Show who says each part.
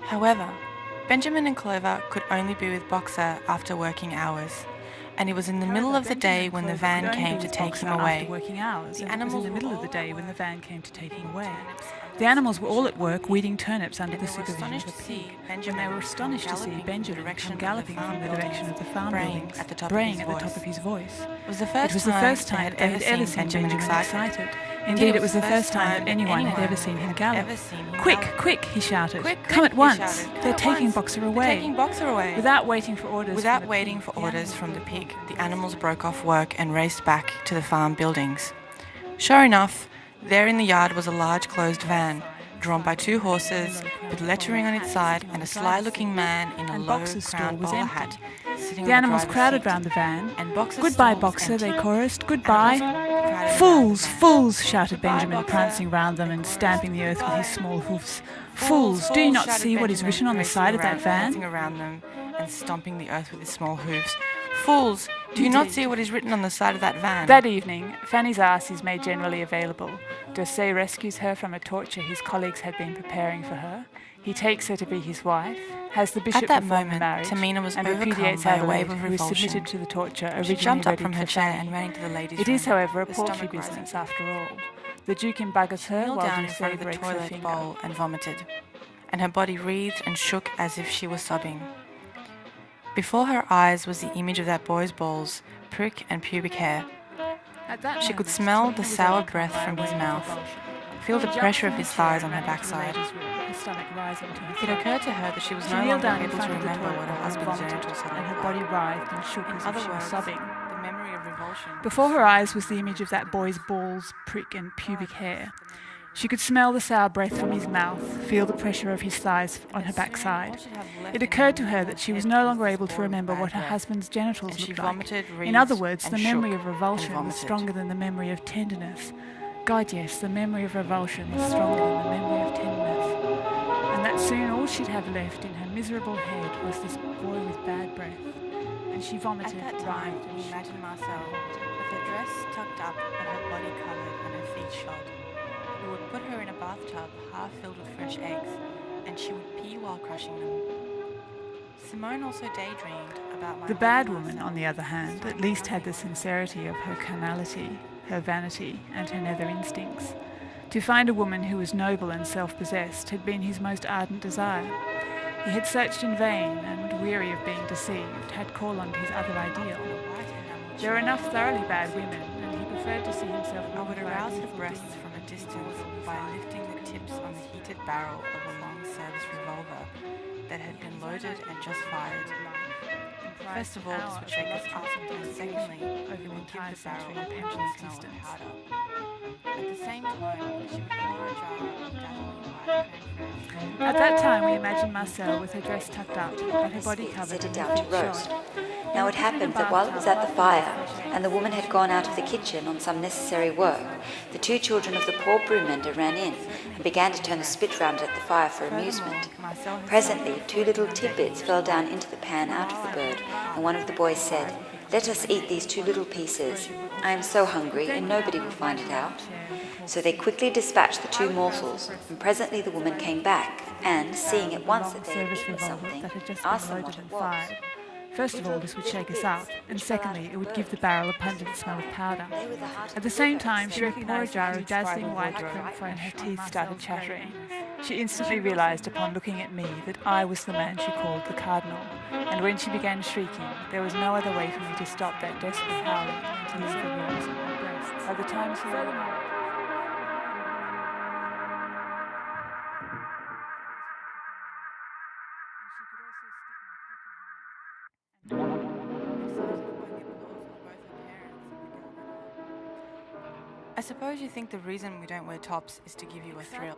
Speaker 1: However, Benjamin and Clover could only be with Boxer after working hours, and it was in the middle of the day when the van came to take him away.
Speaker 2: The animals were all at work weeding turnips under the supervision of a pig, when they were astonished to see Benjamin come galloping from the direction of the farm buildings, braying at the top of his voice.
Speaker 1: It was the first time they had ever seen Benjamin excited.
Speaker 2: Indeed, it was the first time that anyone had ever seen him gallop. "Quick, quick," he shouted. "Come at once. They're taking Boxer away." Without waiting for orders
Speaker 1: from the pig, the animals broke off work and raced back to the farm buildings. Sure enough, there in the yard was a large closed van, drawn by 2 horses, with lettering on its side and a sly-looking man in a low-crowned bowler hat.
Speaker 2: The animals crowded round the van. "Goodbye, Boxer," they chorused. "Goodbye." "Fools, fools," shouted Benjamin, prancing round them and stamping the earth with his small hoofs. "Fools, do you not see what is written on the side of that van?"
Speaker 1: Around them and stomping the earth with his small hoofs. "Fools, do you not see what is written on the side of that van?"
Speaker 2: That evening, Fanny's ass is made generally available. D'Orsay rescues her from a torture his colleagues had been preparing for her. He takes her to be his wife, has the bishop perform the marriage, and repudiates Adelaide, who is submitted to the torture originally ready
Speaker 1: from her
Speaker 2: for
Speaker 1: chair
Speaker 2: Fanny.
Speaker 1: and ran into the ladies'
Speaker 2: It is,
Speaker 1: room.
Speaker 2: however, a paltry business after all. The Duke embuggers her while
Speaker 1: down in front
Speaker 2: D'Orsay
Speaker 1: of the
Speaker 2: breaks her
Speaker 1: toilet
Speaker 2: finger.
Speaker 1: bowl and vomited, and her body wreathed and shook as if she was sobbing. Before her eyes was the image of that boy's balls, prick and pubic hair. She could smell the sour breath from his mouth, feel the pressure of his thighs on her backside. It occurred to her that she was no longer able to remember what her husband's genitals had
Speaker 2: and her
Speaker 1: looked
Speaker 2: body
Speaker 1: like.
Speaker 2: writhed and shook as if she was sobbing.
Speaker 1: The memory of revulsion.
Speaker 2: Before her eyes was the image of that boy's balls, prick and pubic hair. She could smell the sour breath from his mouth, feel the pressure of his thighs on her backside. It occurred to her that she was no longer able to remember what her husband's genitals looked like. In other words, the memory of revulsion was stronger than the memory of tenderness. God, yes, the memory of revulsion was stronger than the memory of tenderness. And that soon all she'd have left in her miserable head was this boy with bad breath. And she vomited,
Speaker 1: At that time, we imagined Marcel with her dress tucked up and her body covered and her feet shod. We would put her in a bathtub half filled with fresh eggs, and she would pee while crushing them. Simone also daydreamed about my
Speaker 2: The bad woman, on the other hand, at least had the sincerity of her carnality, her vanity, and her nether instincts. To find a woman who was noble and self-possessed had been his most ardent desire. He had searched in vain, and, weary of being deceived, had called on his other ideal. There were enough thoroughly bad women, and he preferred to see himself
Speaker 1: I would arouse her breasts from a distance by lifting the tips on the heated barrel of a long-service revolver that had been loaded and just fired. First of all, this would shake us up, and secondly, it would give the barrel a pungent smell of powder. At the same time, she would pour a jar of dazzling white creme fraiche.
Speaker 2: At that time, we imagined Marcel with her dress tucked up, and her body covered
Speaker 3: Set it
Speaker 2: and
Speaker 3: down
Speaker 2: her
Speaker 3: to
Speaker 2: feet
Speaker 3: roast.
Speaker 2: shod.
Speaker 3: Now it happened that while it was at the fire, and the woman had gone out of the kitchen on some necessary work, the 2 children of the poor brewmender ran in and began to turn the spit round at the fire for amusement. Presently 2 little tidbits fell down into the pan out of the bird, and one of the boys said, "Let us eat these 2 little pieces. I am so hungry, and nobody will find it out." So they quickly dispatched the 2 morsels, and presently the woman came back, and, seeing at once that they had
Speaker 2: service
Speaker 3: eaten
Speaker 2: revolver
Speaker 3: something,
Speaker 2: that had just
Speaker 3: asked
Speaker 2: been
Speaker 3: them what
Speaker 2: loaded
Speaker 3: it
Speaker 2: and
Speaker 3: was.
Speaker 2: fired. First of all, this would shake us up, and secondly, it would give the barrel a pungent smell of powder. At the same time, she would pour a jar of dazzling white creme fraiche, and her teeth started chattering. She instantly realised upon looking at me that I was the man she called the Cardinal, and when she began shrieking, there was no other way for me to stop that desperate howling until the figure was on my breast. By the time she
Speaker 1: I suppose you think the reason we don't wear tops is to give you a thrill.